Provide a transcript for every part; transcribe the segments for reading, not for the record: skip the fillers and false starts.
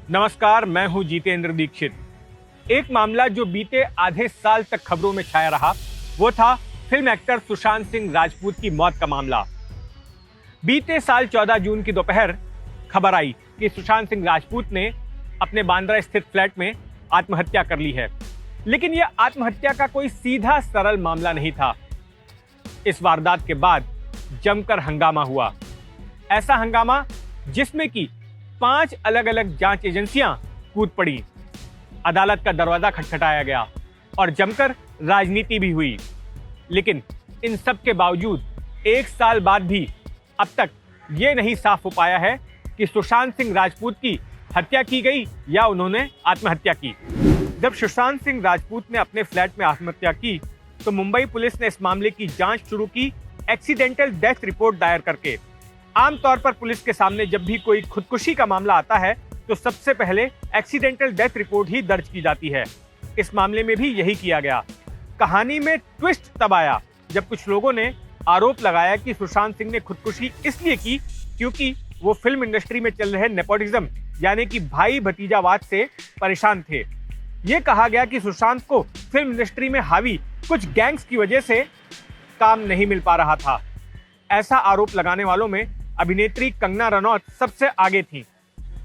नमस्कार, मैं हूं जितेंद्र दीक्षित। एक मामला जो बीते आधे साल तक खबरों में छाया रहा, वो था फिल्म एक्टर सुशांत सिंह राजपूत की मौत का मामला। बीते साल 14 जून की दोपहर खबर आई कि सुशांत सिंह राजपूत ने अपने बांद्रा स्थित फ्लैट में आत्महत्या कर ली है। लेकिन यह आत्महत्या का कोई सीधा सरल मामला नहीं था। इस वारदात के बाद जमकर हंगामा हुआ। ऐसा हंगामा जिसमें कि 5 अलग अलग जांच एजेंसियां कूद पड़ी, अदालत का दरवाजा खटखटाया गया और जमकर राजनीति भी हुई। लेकिन इन सब के बावजूद 1 साल बाद भी अब तक ये नहीं साफ हो पाया है कि सुशांत सिंह राजपूत की हत्या की गई या उन्होंने आत्महत्या की। जब सुशांत सिंह राजपूत ने अपने फ्लैट में आत्महत्या की तो मुंबई पुलिस ने इस मामले की जांच शुरू की, एक्सीडेंटल डेथ रिपोर्ट दायर करके। आमतौर पर पुलिस के सामने जब भी कोई खुदकुशी का मामला आता है तो सबसे पहले एक्सीडेंटल डेथ रिपोर्ट ही दर्ज की जाती है। इस मामले में भी यही किया गया। कहानी में ट्विस्ट तब आया जब कुछ लोगों ने आरोप लगाया कि सुशांत सिंह ने खुदकुशी इसलिए की क्योंकि वो फिल्म इंडस्ट्री में चल रहे नेपोटिज्म यानी कि भाई भतीजावाद से परेशान थे। ये कहा गया कि सुशांत को फिल्म इंडस्ट्री में हावी कुछ गैंग्स की वजह से काम नहीं मिल पा रहा था। ऐसा आरोप लगाने वालों में अभिनेत्री कंगना रनौत सबसे आगे थी।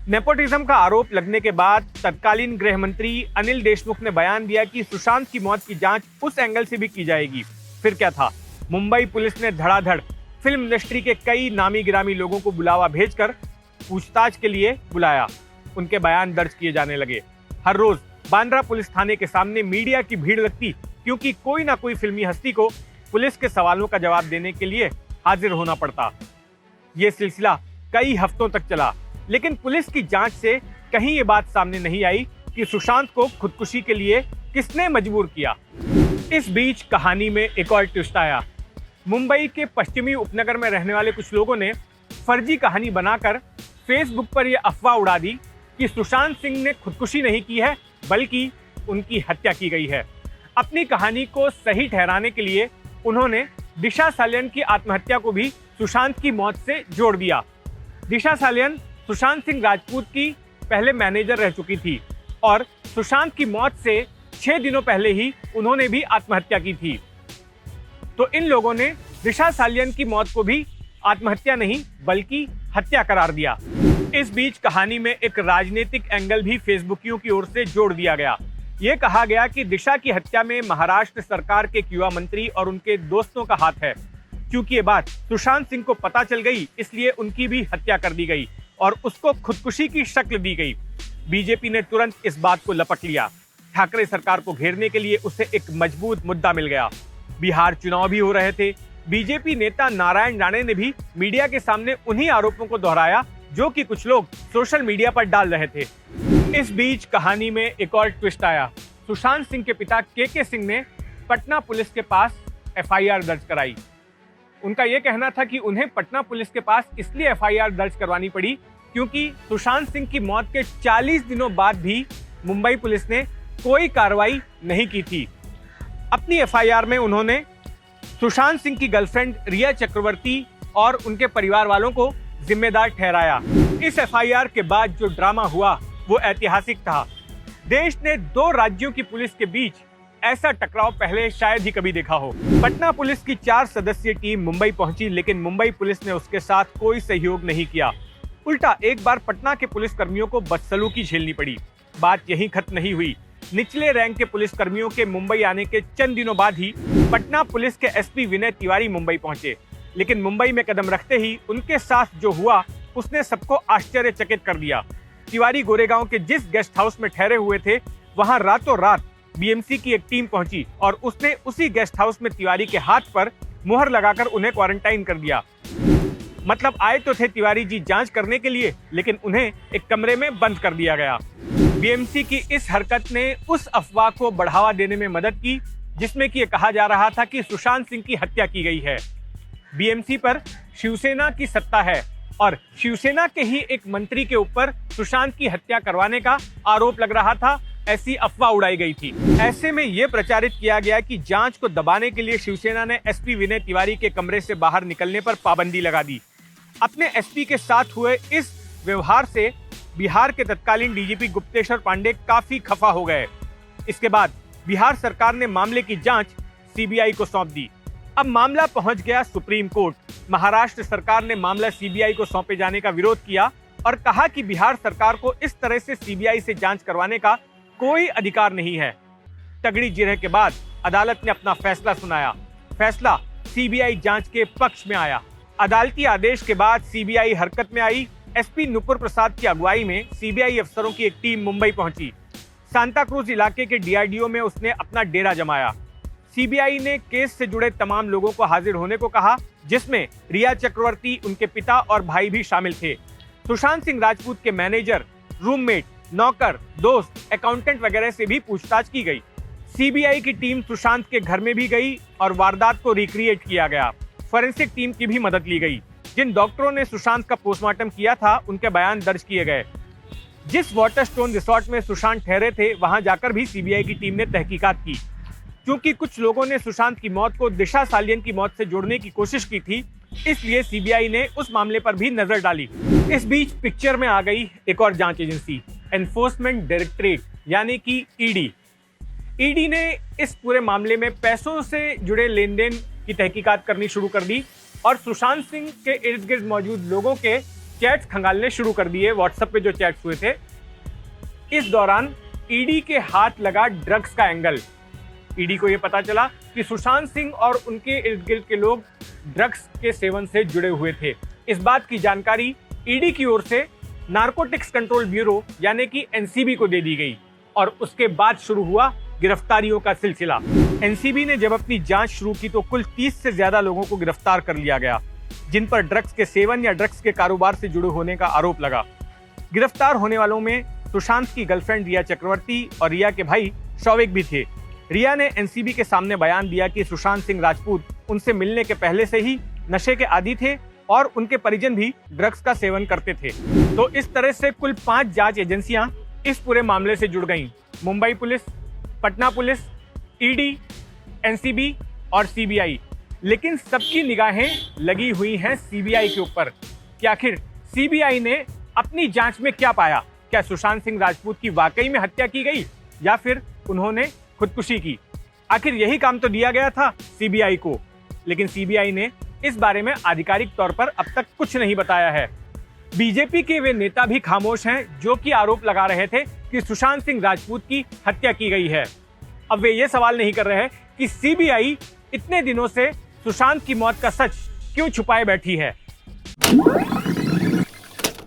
नेपोटिज्म का आरोप लगने के बाद तत्कालीन गृह मंत्री अनिल देशमुख ने बयान दिया कि सुशांत की मौत की जांच उस एंगल से भी की जाएगी। फिर क्या था, मुंबई पुलिस ने धड़ाधड़ फिल्म इंडस्ट्री के कई नामी गिरामी लोगों को बुलावा भेजकर पूछताछ के लिए बुलाया। उनके बयान दर्ज किए जाने लगे। हर रोज बांद्रा पुलिस थाने के सामने मीडिया की भीड़ लगती क्योंकि कोई ना कोई फिल्मी हस्ती को पुलिस के सवालों का जवाब देने के लिए हाजिर होना पड़ता। ये सिलसिला कई हफ्तों तक चला, लेकिन पुलिस की जांच से कहीं ये बात सामने नहीं आई कि सुशांत को खुदकुशी के लिए किसने मजबूर किया। इस बीच कहानी में एक और ट्विस्ट आया। मुंबई के पश्चिमी उपनगर में रहने वाले कुछ लोगों ने फर्जी कहानी बनाकर फेसबुक पर यह अफवाह उड़ा दी कि सुशांत सिंह ने खुदकुशी नहीं की है बल्कि उनकी हत्या की गई है। अपनी कहानी को सही ठहराने के लिए उन्होंने दिशा सालियन की आत्महत्या को भी सुशांत की मौत से जोड़ दिया। दिशा सालियन सुशांत सिंह राजपूत की पहले मैनेजर रह चुकी थी और सुशांत की मौत से 6 दिनों पहले ही उन्होंने भी आत्महत्या की थी। तो इन लोगों ने दिशा सालियन की मौत को भी आत्महत्या नहीं बल्कि हत्या करार दिया। इस बीच कहानी में एक राजनीतिक एंगल भी फेसबुकियों की ओर से जोड़ दिया गया। ये कहा गया कि दिशा की हत्या में महाराष्ट्र सरकार के युवा मंत्री और उनके दोस्तों का हाथ है। क्योंकि ये बात सुशांत सिंह को पता चल गई, इसलिए उनकी भी हत्या कर दी गई और उसको खुदकुशी की शक्ल दी गई। बीजेपी ने तुरंत इस बात को लपट लिया। ठाकरे सरकार को घेरने के लिए उसे एक मजबूत मुद्दा मिल गया। बिहार चुनाव भी हो रहे थे। बीजेपी नेता नारायण राणे ने भी मीडिया के सामने उन्हीं आरोपों को दोहराया जो कि कुछ लोग सोशल मीडिया पर डाल रहे थे। इस बीच कहानी में एक और ट्विस्ट आया। सुशांत सिंह के पिता के सिंह ने पटना पुलिस के पास एफआईआर दर्ज कराई। उनका यह कहना था कि उन्हें पटना पुलिस के पास इसलिए एफआईआर दर्ज करवानी पड़ी क्योंकि सुशांत सिंह की मौत के 40 दिनों बाद भी मुंबई पुलिस ने कोई कार्रवाई नहीं की थी। अपनी एफआईआर में उन्होंने सुशांत सिंह की गर्लफ्रेंड रिया चक्रवर्ती और उनके परिवार वालों को जिम्मेदार ठहराया। इस एफआईआर के बाद जो ड्रामा हुआ वो ऐतिहासिक था। देश ने 2 राज्यों की पुलिस के बीच ऐसा टकराव पहले शायद ही कभी देखा हो। पटना पुलिस की 4 सदस्यीय टीम मुंबई पहुंची, लेकिन मुंबई पुलिस ने उसके साथ कोई सहयोग नहीं किया। उल्टा एक बार पटना के पुलिस कर्मियों को बदसलूकी झेलनी पड़ी। बात यहीं खत्म नहीं हुई। निचले रैंक के पुलिस कर्मियों के मुंबई आने के चंद दिनों बाद ही पटना पुलिस के एसपी विनय तिवारी मुंबई पहुंचे। लेकिन मुंबई में कदम रखते ही उनके साथ जो हुआ उसने सबको आश्चर्यचकित कर दिया। तिवारी गोरेगांव के जिस गेस्ट हाउस में ठहरे हुए थे वहां रातों रात बीएमसी की एक टीम पहुंची और उसने उसी गेस्ट हाउस में तिवारी के हाथ पर मुहर लगाकर उन्हें क्वारंटाइन कर दिया। मतलब आए तो थे तिवारी जी जांच करने के लिए, लेकिन उन्हें एक कमरे में बंद कर दिया गया। बीएमसी की इस हरकत ने उस अफवाह को बढ़ावा देने में मदद की जिसमें कि ये कहा जा रहा था कि सुशांत सिंह की हत्या की गई है। बीएमसी पर शिवसेना की सत्ता है और शिवसेना के ही एक मंत्री के ऊपर सुशांत की हत्या करवाने का आरोप लग रहा था, ऐसी अफवाह उड़ाई गई थी। ऐसे में यह प्रचारित किया गया कि जांच को दबाने के लिए शिवसेना ने एसपी विनय तिवारी के कमरे से बाहर निकलने पर पाबंदी लगा दी। अपने एसपी के साथ हुए इस व्यवहार से बिहार के तत्कालीन डीजीपी गुप्तेश्वर पांडे काफी खफा हो गए। इसके बाद बिहार सरकार ने मामले की जांच सीबीआई को सौंप दी। अब मामला पहुंच गया सुप्रीम कोर्ट। महाराष्ट्र सरकार ने मामला सीबीआई को सौंपे जाने का विरोध किया और कहा कि बिहार सरकार को इस तरह से सीबीआई से जांच करवाने का कोई अधिकार नहीं है। तगड़ी जिरह के बाद अदालत ने अपना फैसला सुनाया। फैसला सीबीआई जांच के पक्ष में आया। अदालती आदेश के बाद सीबीआई हरकत में आई। एसपी नुपुर प्रसाद की अगुवाई में सीबीआई अफसरों की एक टीम मुंबई पहुंची। सांता क्रूज इलाके के डीआरडीओ में उसने अपना डेरा जमाया। सीबीआई ने केस से जुड़े तमाम लोगों को हाजिर होने को कहा, जिसमें रिया चक्रवर्ती, उनके पिता और भाई भी शामिल थे। सुशांत सिंह राजपूत के मैनेजर, रूममेट, नौकर, दोस्त, अकाउंटेंट वगैरह से भी पूछताछ की गई। सीबीआई की टीम सुशांत के घर में भी गई और वारदात को रिक्रिएट किया गया। फॉरेंसिक टीम की भी मदद ली गई। जिन डॉक्टरों ने सुशांत का पोस्टमार्टम किया था, उनके बयान दर्ज किए गए। जिस वाटरस्टोन रिसोर्ट में सुशांत ठहरे थे, वहां जाकर भी सीबीआई की टीम ने तहकीकात की। क्योंकि कुछ लोगों ने सुशांत की मौत को दिशा सालियन की मौत से जोड़ने की कोशिश की थी, इसलिए सीबीआई ने उस मामले पर भी नजर डाली। इस बीच पिक्चर में आ गई एक और जांच एजेंसी, एनफोर्समेंट डायरेक्टरेट यानी कि ईडी। ईडी ने इस पूरे मामले में पैसों से जुड़े लेन देन की तहकीकात करनी शुरू कर दी और सुशांत सिंह के इर्द गिर्द मौजूद लोगों के चैट्स खंगालने शुरू कर दिए। व्हाट्सएप पे जो चैट्स हुए थे, इस दौरान ईडी के हाथ लगा ड्रग्स का एंगल। ईडी को यह पता चला कि सुशांत सिंह और उनके इर्द गिर्द के लोग ड्रग्स के सेवन से जुड़े हुए थे। इस बात की जानकारी ईडी की ओर से नारकोटिक्स कंट्रोल ब्यूरो यानी कि एनसीबी को दे दी गई और उसके बाद शुरू हुआ गिरफ्तारियों का सिलसिला। एनसीबी ने जब अपनी जांच शुरू की तो कुल 30 से ज्यादा लोगों को गिरफ्तार कर लिया गया, जिन पर ड्रग्स के सेवन या ड्रग्स के कारोबार से जुड़े होने का आरोप लगा। गिरफ्तार होने वालों में सुशांत की गर्लफ्रेंड रिया चक्रवर्ती और रिया के भाई शौविक भी थे। रिया ने एनसीबी के सामने बयान दिया कि सुशांत सिंह राजपूत उनसे मिलने के पहले से ही नशे के आदी थे और उनके परिजन भी ड्रग्स का सेवन करते थे। तो इस तरह से कुल 5 जांच एजेंसियां इस पूरे मामले से जुड़ गईं। Mumbai police, Patna police, ED, NCB और सीबीआई। लेकिन सबकी निगाहें लगी हुई हैं सीबीआई के ऊपर कि आखिर सीबीआई ने अपनी जांच में क्या पाया। क्या सुशांत सिंह राजपूत की वाकई में हत्या की गई या फिर उन्होंने खुदकुशी की? आखिर यही काम तो दिया गया था सीबीआई को, लेकिन सीबीआई ने इस बारे में आधिकारिक तौर पर अब तक कुछ नहीं बताया है। बीजेपी के वे नेता भी खामोश हैं जो कि आरोप लगा रहे थे कि सुशांत सिंह राजपूत की हत्या की गई है। अब वे ये सवाल नहीं कर रहे कि सीबीआई इतने दिनों से सुशांत की मौत का सच क्यों छुपाए बैठी है।